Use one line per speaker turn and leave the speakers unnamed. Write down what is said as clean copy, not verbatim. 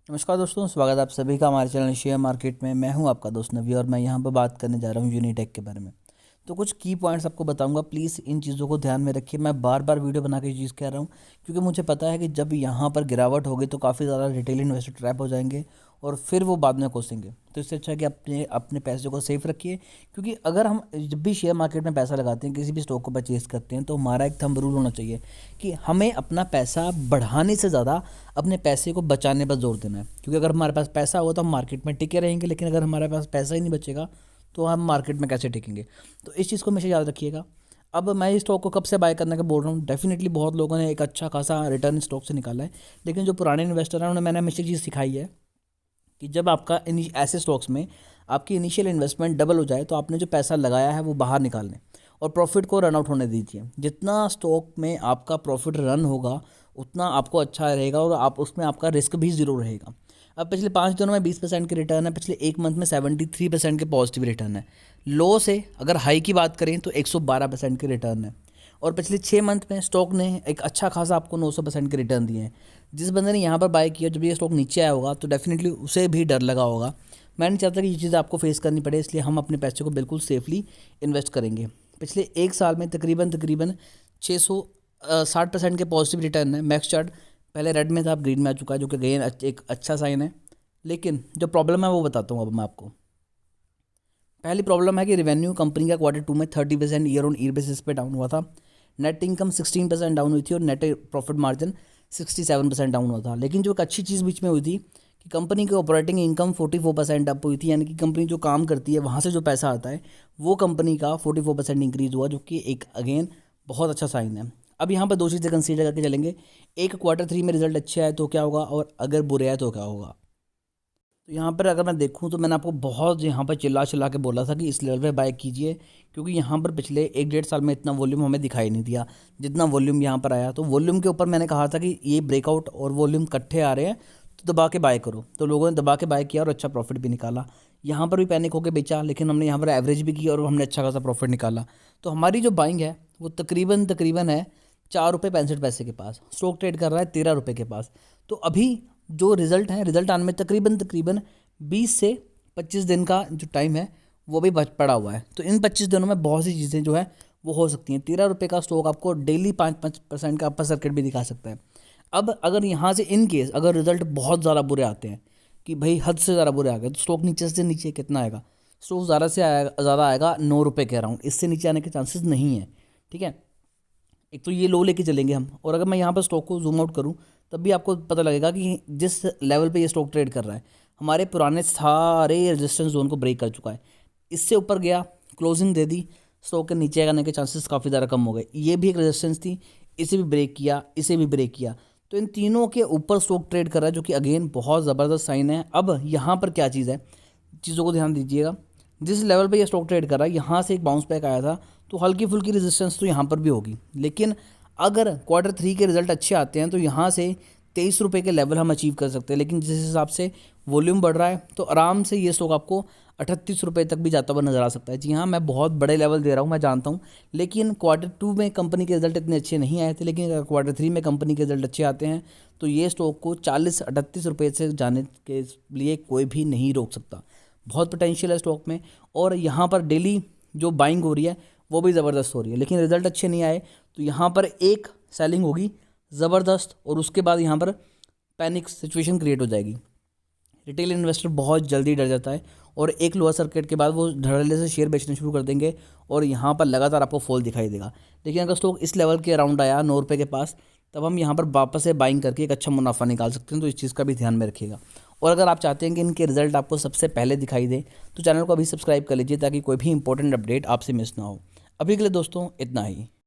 नमस्कार दोस्तों, स्वागत है आप सभी का हमारे चैनल शेयर मार्केट में। मैं हूं आपका दोस्त नवी और मैं यहां पर बात करने जा रहा हूं यूनिटेक के बारे में। तो कुछ की पॉइंट्स आपको बताऊंगा, प्लीज़ इन चीज़ों को ध्यान में रखिए। मैं बार बार वीडियो बना के ये चीज़ कह रहा हूँ क्योंकि मुझे पता है कि जब यहाँ पर गिरावट होगी तो काफ़ी ज़्यादा रिटेल इन्वेस्टर ट्रैप हो जाएंगे और फिर वो बाद में कोसेंगे। तो इससे अच्छा है कि अपने अपने पैसे को सेफ रखिए, क्योंकि अगर हम जब भी शेयर मार्केट में पैसा लगाते हैं, किसी भी स्टॉक को परचेज करते हैं, तो हमारा एक थंब रूल होना चाहिए कि हमें अपना पैसा बढ़ाने से ज़्यादा अपने पैसे को बचाने पर जोर देना है। क्योंकि अगर हमारे पास पैसा होगा तो हम मार्केट में टिके रहेंगे, लेकिन अगर हमारे पास पैसा ही नहीं बचेगा तो हम मार्केट में कैसे टिकेंगे। तो इस चीज़ को हमेशा याद रखिएगा। अब मैं इस स्टॉक को कब से बाय करने का बोल रहा हूँ, डेफिनेटली बहुत लोगों ने एक अच्छा खासा रिटर्न स्टॉक से निकाला है, लेकिन जो पुराने इन्वेस्टर हैं उन्हें मैंने हमेशा चीज़ सिखाई है कि जब आपका ऐसे स्टॉक्स में आपकी इनिशियल इन्वेस्टमेंट डबल हो जाए तो आपने जो पैसा लगाया है वो बाहर निकाल लें और प्रॉफिट को रन आउट होने दीजिए। जितना स्टॉक में आपका प्रॉफिट रन होगा उतना आपको अच्छा रहेगा और आप उसमें आपका रिस्क भी ज़ीरो रहेगा। अब पिछले 5 दिनों में 20% के रिटर्न है, पिछले एक मंथ में 73% के पॉजिटिव रिटर्न है। लो से अगर हाई की बात करें तो 112% के रिटर्न है। और पिछले 6 मंथ में स्टॉक ने एक अच्छा खासा आपको 900% के रिटर्न दिए हैं। जिस बंदे ने यहाँ पर बाय किया, जब ये स्टॉक नीचे आया होगा तो डेफिनेटली उसे भी डर लगा होगा। मैं नहीं चाहता कि ये चीज़ आपको फेस करनी पड़े, इसलिए हम अपने पैसे को बिल्कुल सेफली इन्वेस्ट करेंगे। पिछले एक साल में तकरीबन 660% के पॉजिटिव रिटर्न है। मैक्स चार्ट पहले रेड में था, अब ग्रीन में आ चुका है, जो कि गेन एक अच्छा साइन है। लेकिन जो प्रॉब्लम है वो बताता हूँ अब मैं आपको। पहली प्रॉब्लम है कि रेवेन्यू कंपनी का Q2 में 30% ईयर ऑन ईयर बेसिस पे डाउन हुआ था। नेट इनकम 16% डाउन हुई थी और नेट प्रॉफिट मार्जिन 67% डाउन हुआ था। लेकिन जो एक अच्छी चीज़ बीच में हुई थी कि कंपनी की ऑपरेटिंग इनकम 44% अप हुई थी, यानी कि कंपनी जो काम करती है वहाँ से जो पैसा आता है वो कंपनी का 44% इंक्रीज़ हुआ, जो कि एक अगेन बहुत अच्छा साइन है। अब यहाँ पर दो चीज़ें कंसीडर करके चलेंगे। एक, Q3 में रिजल्ट अच्छे आए तो क्या होगा, और अगर बुरे आए तो क्या होगा। तो यहाँ पर अगर मैं देखूँ तो मैंने आपको बहुत यहाँ पर चिल्ला चिल्ला के बोला था कि इस लेवल पे बाय कीजिए, क्योंकि यहाँ पर पिछले 1 डेढ़ साल में इतना वॉल्यूम हमें दिखाई नहीं दिया जितना वॉल्यूम यहाँ पर आया। तो वॉल्यूम के ऊपर मैंने कहा था कि ये ब्रेकआउट और वॉल्यूम इकट्ठे आ रहे हैं तो दबा के बाय करो। तो लोगों ने दबा के बाय किया और अच्छा प्रॉफिट भी निकाला। यहाँ पर भी पैनिक होकर बेचा, लेकिन हमने यहाँ पर एवरेज भी किया और हमने अच्छा खासा प्रॉफिट निकाला। तो हमारी जो बाइंग है वो तकरीबन तकरीबन है 4 रुपये 65 पैसे के पास। स्टॉक ट्रेड कर रहा है 13 रुपये के पास। तो अभी जो रिजल्ट है, रिजल्ट आने में तकरीबन तकरीबन 20 से 25 दिन का जो टाइम है वो भी बच पड़ा हुआ है। तो इन 25 दिनों में बहुत सी चीज़ें जो है वो हो सकती हैं। 13 रुपये का स्टॉक आपको डेली 5-5% का अपर सर्किट भी दिखा सकता है। अब अगर यहाँ से इन केस अगर रिजल्ट बहुत ज़्यादा बुरे आते हैं कि भाई हद से ज़्यादा बुरे आ गए, तो स्टॉक नीचे से नीचे कितना आएगा, स्टॉक ज़्यादा से आएगा, ज़्यादा आएगा 9 रुपये के अराउंड। इससे नीचे आने के चांसेस नहीं है। ठीक है, एक तो ये लो लेके चलेंगे हम। और अगर मैं यहाँ पर स्टॉक को जूम आउट करूँ तब भी आपको पता लगेगा कि जिस लेवल पे ये स्टॉक ट्रेड कर रहा है हमारे पुराने सारे रेजिस्टेंस जोन को ब्रेक कर चुका है। इससे ऊपर गया, क्लोजिंग दे दी, स्टॉक के नीचे आने के चांसेस काफ़ी ज़्यादा कम हो गए। ये भी एक रेजिस्टेंस थी, इसे भी ब्रेक किया, इसे भी ब्रेक किया। तो इन तीनों के ऊपर स्टॉक ट्रेड कर रहा है, जो कि अगेन बहुत ज़बरदस्त साइन है। अब यहाँ पर क्या चीज़ है, चीज़ों को ध्यान दीजिएगा। जिस लेवल पे ये स्टॉक ट्रेड कर रहा है यहाँ से एक बाउंस बैक आया था, तो हल्की फुल्की रेजिस्टेंस तो यहाँ पर भी होगी। लेकिन अगर Q3 के रिजल्ट अच्छे आते हैं तो यहाँ से 23 रुपये के लेवल हम अचीव कर सकते हैं। लेकिन जिस हिसाब से वॉल्यूम बढ़ रहा है तो आराम से ये स्टॉक आपको 38 रुपये तक भी जाता हुआ नजर आ सकता है। जी हाँ, मैं बहुत बड़े लेवल दे रहा हूँ, मैं जानता हूँ। लेकिन Q2 में कंपनी के रिजल्ट इतने अच्छे नहीं आए थे, लेकिन अगर Q3 में कंपनी के रिजल्ट अच्छे आते हैं तो ये स्टॉक को 40-38 रुपये से जाने के लिए कोई भी नहीं रोक सकता। बहुत पोटेंशियल है स्टॉक में। और यहाँ पर डेली जो बाइंग हो रही है वो भी ज़बरदस्त हो रही है, लेकिन रिजल्ट अच्छे नहीं आए तो यहाँ पर एक सेलिंग होगी ज़बरदस्त और उसके बाद यहाँ पर पैनिक सिचुएशन क्रिएट हो जाएगी। रिटेल इन्वेस्टर बहुत जल्दी डर जाता है और एक लोअर सर्किट के बाद वो धड़ल्ले से शेयर बेचना शुरू कर देंगे और यहाँ पर लगातार आपको फॉल दिखाई देगा। लेकिन अगर स्टॉक इस लेवल के अराउंड आया 9 रुपये के पास, तब हम यहाँ पर वापस से बाइंग करके एक अच्छा मुनाफा निकाल सकते हैं। तो इस चीज़ का भी ध्यान में रखिएगा। और अगर आप चाहते हैं कि इनके रिजल्ट आपको सबसे पहले दिखाई दे तो चैनल को अभी सब्सक्राइब कर लीजिए, ताकि कोई भी इंपॉर्टेंट अपडेट आपसे मिस ना हो। अभी के लिए दोस्तों इतना ही।